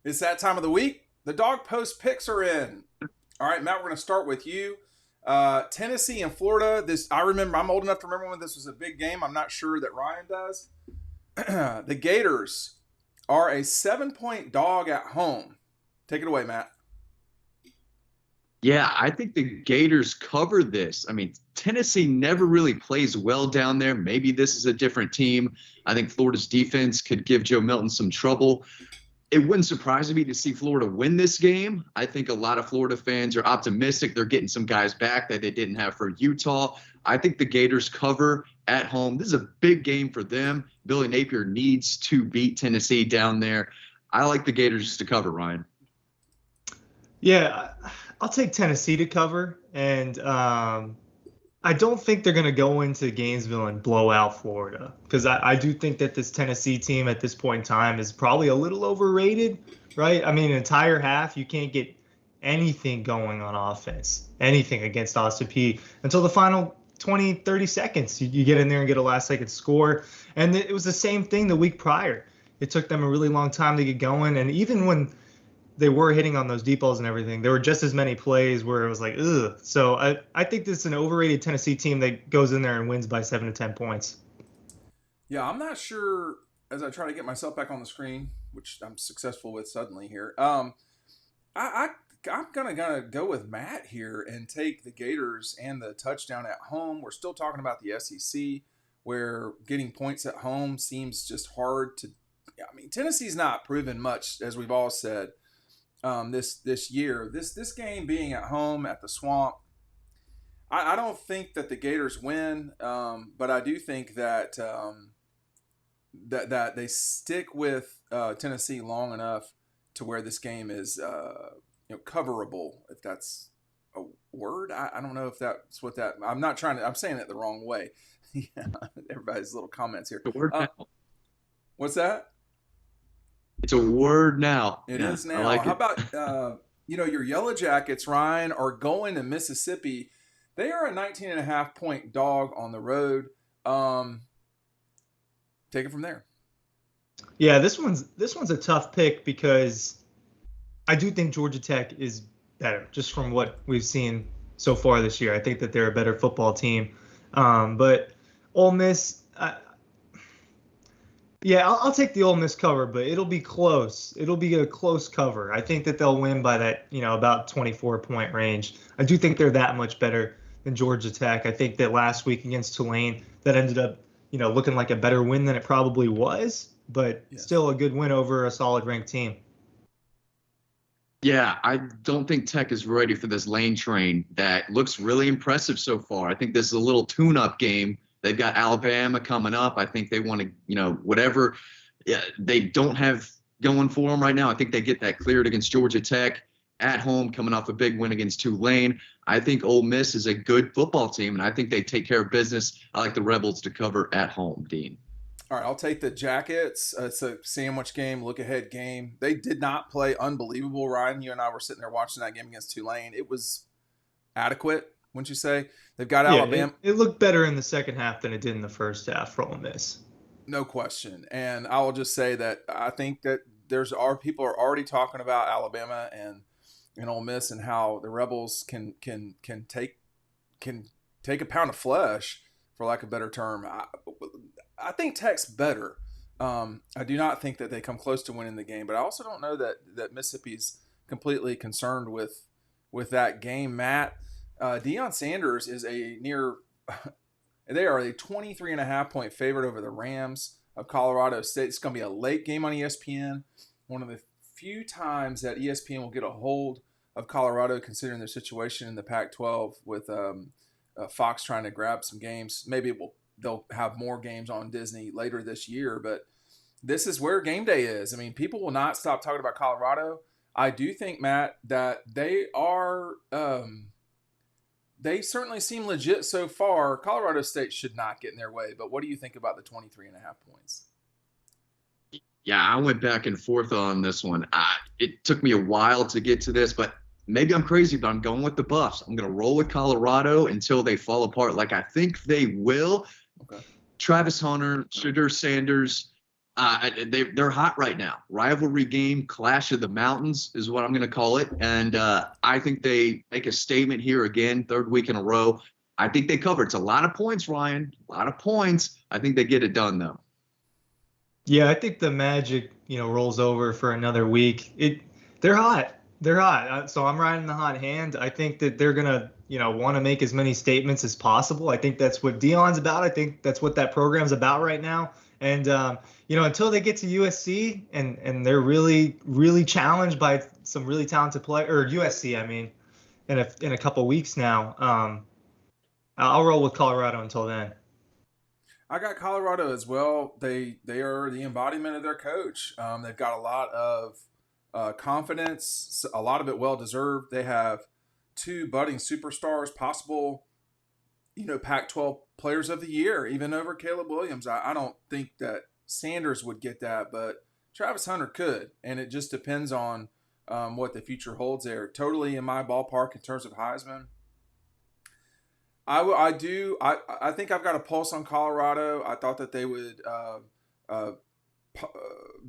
It's that time of the week. The dog post picks are in. All right, Matt, we're going to start with you. Tennessee and Florida. This I remember. I'm old enough to remember when this was a big game. I'm not sure that Ryan does. The Gators are a 7-point dog at home. Take it away, Matt. Yeah, I think the Gators cover this. I mean, Tennessee never really plays well down there. Maybe this is a different team. I think Florida's defense could give Joe Milton some trouble. It wouldn't surprise me to see Florida win this game. I think a lot of Florida fans are optimistic. They're getting some guys back that they didn't have for Utah. I think the Gators cover at home. This is a big game for them. Billy Napier needs to beat Tennessee down there. I like the Gators to cover, Ryan. Yeah, I'll take Tennessee to cover, and I don't think they're going to go into Gainesville and blow out Florida because I do think that this Tennessee team at this point in time is probably a little overrated, right? I mean, an entire half, you can't get anything going on offense, anything against Austin P until the final 20, 30 seconds. You get in there and get a last-second score, and it was the same thing the week prior. It took them a really long time to get going, and even when they were hitting on those deep balls and everything, there were just as many plays where it was like, ugh. So I think this is an overrated Tennessee team that goes in there and wins by 7 to 10 points. Yeah, I'm not sure. As I try to get myself back on the screen, which I'm successful with suddenly here. I I'm gonna go with Matt here and take the Gators and the touchdown at home. We're still talking about the SEC, where getting points at home seems just hard to. Yeah, I mean, Tennessee's not proven much, as we've all said, this year. This game being at home at the Swamp, I don't think that the Gators win, but I do think that that they stick with Tennessee long enough to where this game is coverable, if that's a word. I don't know if that's what that. I'm not trying to. I'm saying it the wrong way. Yeah, everybody's little comments here. The word now. What's that? It's a word now. It Yeah, is I now. like How it. about your Yellow Jackets, Ryan, are going to Mississippi. They are a 19.5 point dog on the road. Um, Take it from there. Yeah, this one's a tough pick because I do think Georgia Tech is better, just from what we've seen so far this year. I think that they're a better football team. But Ole Miss, yeah, I'll take the Ole Miss cover, but it'll be close. It'll be a close cover. I think that they'll win by that, about 24-point range. I do think they're that much better than Georgia Tech. I think that last week against Tulane, that ended up, looking like a better win than it probably was, but Yes. still a good win over a solid ranked team. Yeah, I don't think Tech is ready for this lane train that looks really impressive so far. I think this is a little tune-up game. They've got Alabama coming up. I think they want to, whatever they don't have going for them right now. I think they get that cleared against Georgia Tech at home, coming off a big win against Tulane. I think Ole Miss is a good football team, and I think they take care of business. I like the Rebels to cover at home, Dean. All right, I'll take the Jackets. It's a sandwich game, look ahead game. They did not play unbelievable, Ryan. You and I were sitting there watching that game against Tulane. It was adequate, wouldn't you say? They've got Yeah, Alabama. it looked better in the second half than it did in the first half for Ole Miss. No question. And I will just say that I think that there's our people are already talking about Alabama and Ole Miss and how the Rebels can take a pound of flesh, for lack of a better term. I think Tech's better. I do not think that they come close to winning the game, but I also don't know that Mississippi's completely concerned with that game. Matt, Deion Sanders is a near they are a 23.5 point favorite over the Rams of Colorado State. It's going to be a late game on ESPN. One of the few times that ESPN will get a hold of Colorado, considering their situation in the Pac-12 with Fox trying to grab some games. Maybe they'll have more games on Disney later this year, but this is where game day is. I mean, people will not stop talking about Colorado. I do think, Matt, that they are they certainly seem legit so far. Colorado State should not get in their way, but what do you think about the 23.5 points? Yeah, I went back and forth on this one. It took me a while to get to this, but maybe I'm crazy, but I'm going with the Buffs. I'm going to roll with Colorado until they fall apart, like I think they will. Okay. Travis Hunter, Shedeur Sanders, They're hot right now. Rivalry game, clash of the mountains is what I'm going to call it. And I think they make a statement here again, third week in a row. I think they cover. It's a lot of points, Ryan. A lot of points. I think they get it done, though. Yeah, I think the Magic, rolls over for another week. They're hot. They're hot. So I'm riding the hot hand. I think that they're gonna, want to make as many statements as possible. I think that's what Dion's about. I think that's what that program's about right now. And until they get to USC and they're really, really challenged by some really talented or USC, I mean, in a couple weeks now. I'll roll with Colorado until then. I got Colorado as well. They are the embodiment of their coach. They've got a lot of confidence, a lot of it well deserved. They have two budding superstars, possible, Pac-12 players of the year, even over Caleb Williams. I don't think that Sanders would get that, but Travis Hunter could, and it just depends on what the future holds there. Totally in my ballpark in terms of Heisman. I think I've got a pulse on Colorado. I thought that they would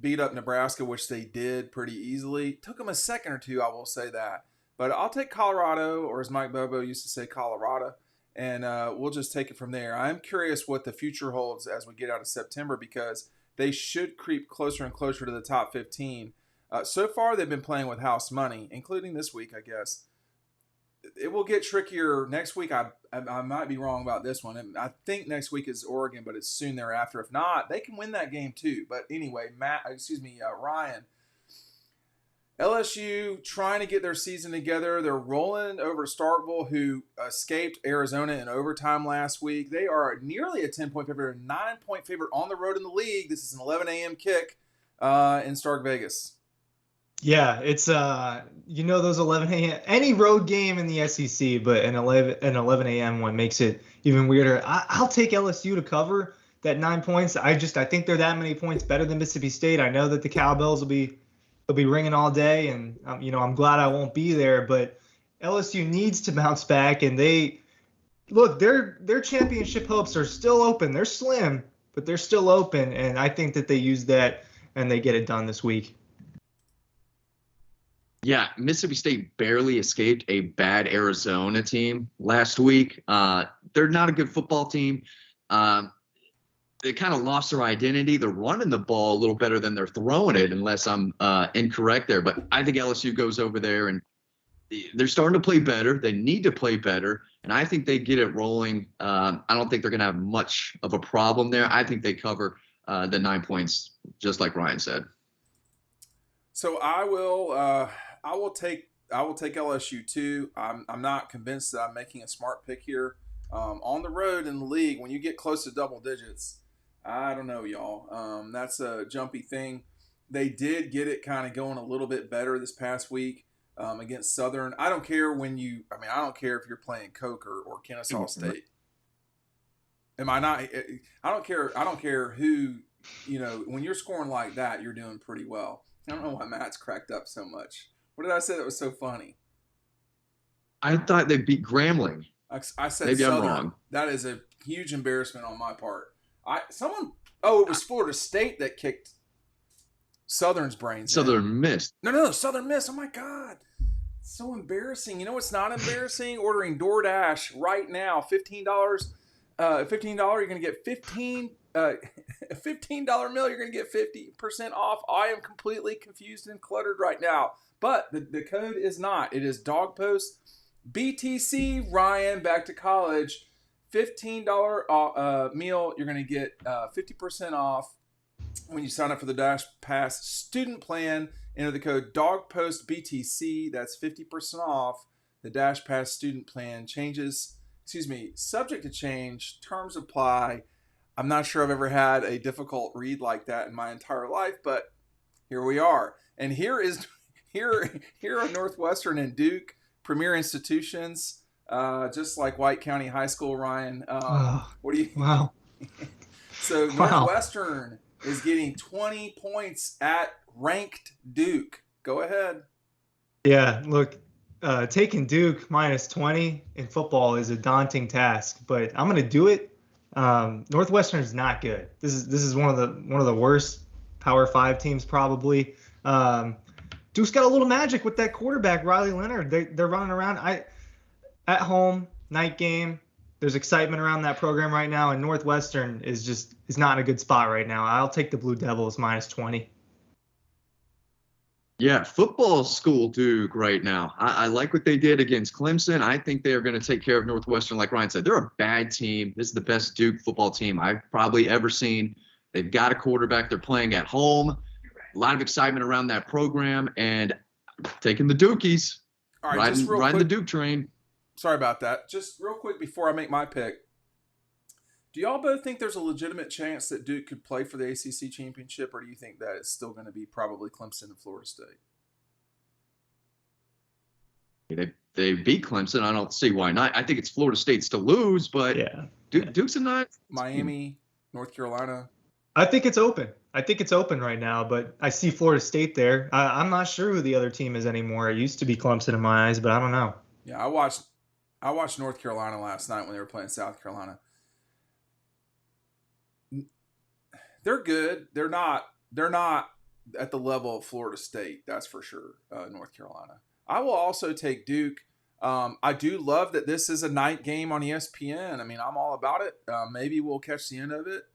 beat up Nebraska, which they did pretty easily. Took them a second or two, I will say that. But I'll take Colorado, or as Mike Bobo used to say, Colorado, and we'll just take it from there. I'm curious what the future holds as we get out of September, because they should creep closer and closer to the top 15. So far, they've been playing with house money, including this week, I guess. It will get trickier next week. I might be wrong about this one. I think next week is Oregon, but it's soon thereafter. If not, they can win that game too. But anyway, Ryan, LSU trying to get their season together. They're rolling over Starkville, who escaped Arizona in overtime last week. They are nearly a 10-point favorite, a 9-point favorite on the road in the league. This is an 11 a.m. kick in Stark Vegas. Yeah, it's those 11 a.m. any road game in the SEC, but an 11 a.m. one makes it even weirder. I'll take LSU to cover that 9 points. I think they're that many points better than Mississippi State. I know that the cowbells will be ringing all day, and I'm glad I won't be there. But LSU needs to bounce back, and their championship hopes are still open. They're slim, but they're still open, and I think that they use that and they get it done this week. Yeah, Mississippi State barely escaped a bad Arizona team last week. They're not a good football team. They kind of lost their identity. They're running the ball a little better than they're throwing it, unless I'm incorrect there. But I think LSU goes over there, and they're starting to play better. They need to play better, and I think they get it rolling. I don't think they're going to have much of a problem there. I think they cover the 9 points, just like Ryan said. So I will take LSU too. I'm not convinced that I'm making a smart pick here. On the road in the league, when you get close to double digits, I don't know, y'all. That's a jumpy thing. They did get it kind of going a little bit better this past week against Southern. I don't care I don't care if you're playing Coker or Kennesaw State. Am I not? I don't care. I don't care who. When you're scoring like that, you're doing pretty well. I don't know why Matt's cracked up so much. What did I say that was so funny? I thought they beat Grambling. I said maybe Southern. I'm wrong. That is a huge embarrassment on my part. It was Florida State that kicked Southern's brains. Southern missed. No, Southern missed. Oh my God. It's so embarrassing. You know what's not embarrassing? Ordering DoorDash right now, $15. $15, you're going to get a $15 meal, you're going to get 50% off. I am completely confused and cluttered right now. But the code is not. It is DogPost BTC Ryan back to college. $15 meal, you're going to get 50% off when you sign up for the Dash Pass student plan. Enter the code DogPost BTC. That's 50% off the Dash Pass student plan. Subject to change. Terms apply. I'm not sure I've ever had a difficult read like that in my entire life, but here we are. And here are Northwestern and Duke, premier institutions, just like White County High School, Ryan. What do you? Wow. So Northwestern is getting 20 points at ranked Duke. Go ahead. Yeah, look, taking Duke minus 20 in football is a daunting task, but I'm going to do it. Northwestern is not good. This is one of the worst Power 5 teams probably. Duke's got a little magic with that quarterback, Riley Leonard. They're running around. At home, night game. There's excitement around that program right now, and Northwestern is not in a good spot right now. I'll take the Blue Devils -20. Yeah, football school Duke right now. I like what they did against Clemson. I think they are going to take care of Northwestern. Like Ryan said, they're a bad team. This is the best Duke football team I've probably ever seen. They've got a quarterback. They're playing at home. A lot of excitement around that program, and taking the Dukies, All right, just real riding the quick. Duke train. Sorry about that. Just real quick before I make my pick. Do y'all both think there's a legitimate chance that Duke could play for the ACC championship, or do you think that it's still going to be probably Clemson and Florida State? They beat Clemson. I don't see why not. I think it's Florida State's to lose, but Yeah. Duke's a nice Miami, North Carolina. I think it's open. I think it's open right now, but I see Florida State there. I'm not sure who the other team is anymore. It used to be Clemson in my eyes, but I don't know. Yeah, I watched North Carolina last night when they were playing South Carolina. They're good. They're not at the level of Florida State, that's for sure. North Carolina. I will also take Duke. I do love that this is a night game on ESPN. I mean, I'm all about it. Maybe we'll catch the end of it.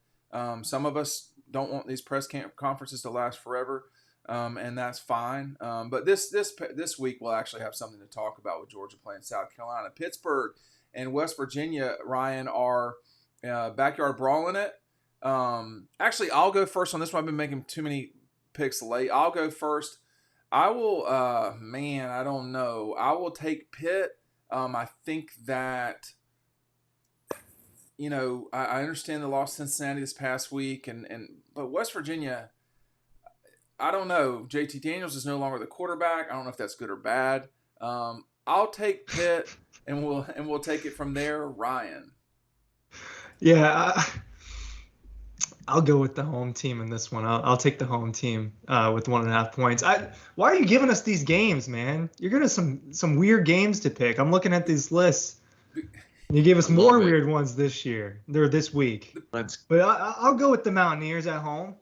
Some of us don't want these press conferences to last forever, and that's fine. But this week we'll actually have something to talk about with Georgia playing South Carolina. Pittsburgh and West Virginia, Ryan, are backyard brawling it. Actually, I'll go first on this one. I've been making too many picks late. I'll go first. I will, I don't know. I will take Pitt. I think that, I understand the loss to Cincinnati this past week, but West Virginia, I don't know. JT Daniels is no longer the quarterback. I don't know if that's good or bad. I'll take Pitt, and we'll take it from there. Ryan. Yeah, I'll go with the home team in this one. I'll take the home team with 1.5 points. Why are you giving us these games, man? You're giving us some weird games to pick. I'm looking at these lists. You gave us more weird ones this week. But I'll go with the Mountaineers at home,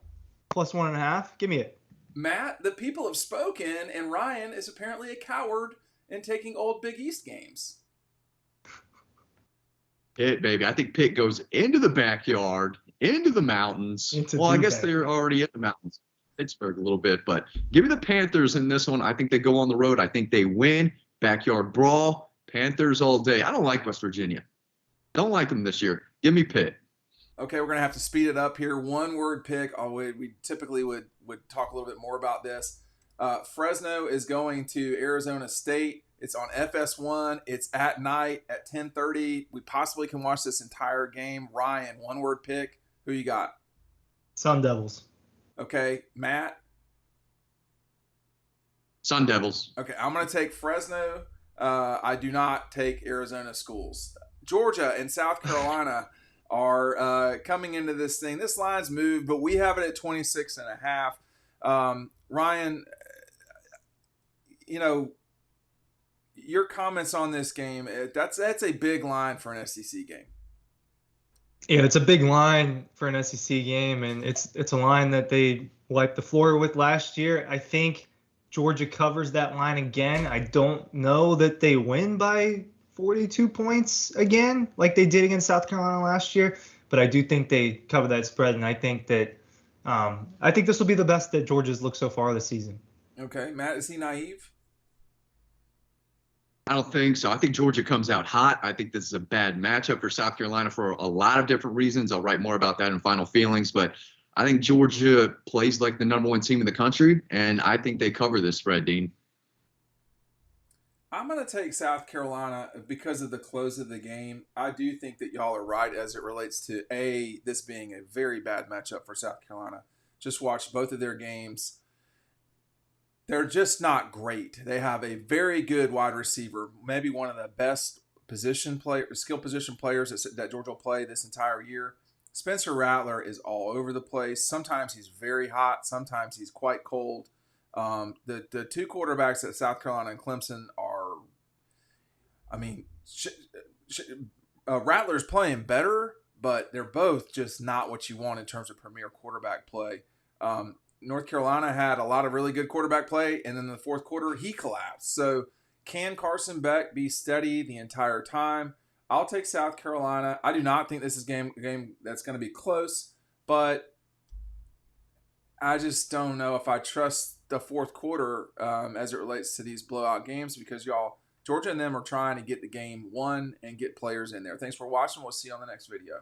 +1.5. Give me it. Matt, the people have spoken, and Ryan is apparently a coward in taking old Big East games. Pitt, baby. I think Pitt goes into the backyard, into the mountains. I guess they're already in the mountains. Pittsburgh a little bit, but give me the Panthers in this one. I think they go on the road. I think they win. Backyard brawl. Panthers all day. I don't like West Virginia. Don't like them this year. Give me Pitt. Okay, we're going to have to speed it up here. One word pick. We typically would talk a little bit more about this. Fresno is going to Arizona State. It's on FS1. It's at night at 10:30. We possibly can watch this entire game. Ryan, one word pick. Who you got? Sun Devils. Okay, Matt? Sun Devils. Okay, I'm going to take Fresno. I do not take Arizona schools. Georgia and South Carolina are coming into this thing. This line's moved, but we have it at 26.5. Ryan, your comments on this game, that's a big line for an SEC game. Yeah, it's a big line for an SEC game, and it's a line that they wiped the floor with last year. I think Georgia covers that line again. I don't know that they win by 42 points again like they did against South Carolina last year, but I do think they cover that spread, and I think that this will be the best that Georgia's looked so far this season. Okay, Matt, is he naive? I don't think so. I think Georgia comes out hot. I think this is a bad matchup for South Carolina for a lot of different reasons. I'll write more about that in Final Feelings, but I think Georgia plays like the number one team in the country, and I think they cover this spread, Dean. I'm going to take South Carolina because of the close of the game. I do think that y'all are right as it relates to, this being a very bad matchup for South Carolina. Just watched both of their games. They're just not great. They have a very good wide receiver, maybe one of the best skill position players that Georgia will play this entire year. Spencer Rattler is all over the place. Sometimes he's very hot. Sometimes he's quite cold. The two quarterbacks at South Carolina and Clemson are, Rattler's playing better, but they're both just not what you want in terms of premier quarterback play. North Carolina had a lot of really good quarterback play, and then in the fourth quarter, he collapsed. So can Carson Beck be steady the entire time? I'll take South Carolina. I do not think this is a game that's going to be close, but I just don't know if I trust the fourth quarter as it relates to these blowout games because Georgia and them are trying to get the game won and get players in there. Thanks for watching. We'll see you on the next video.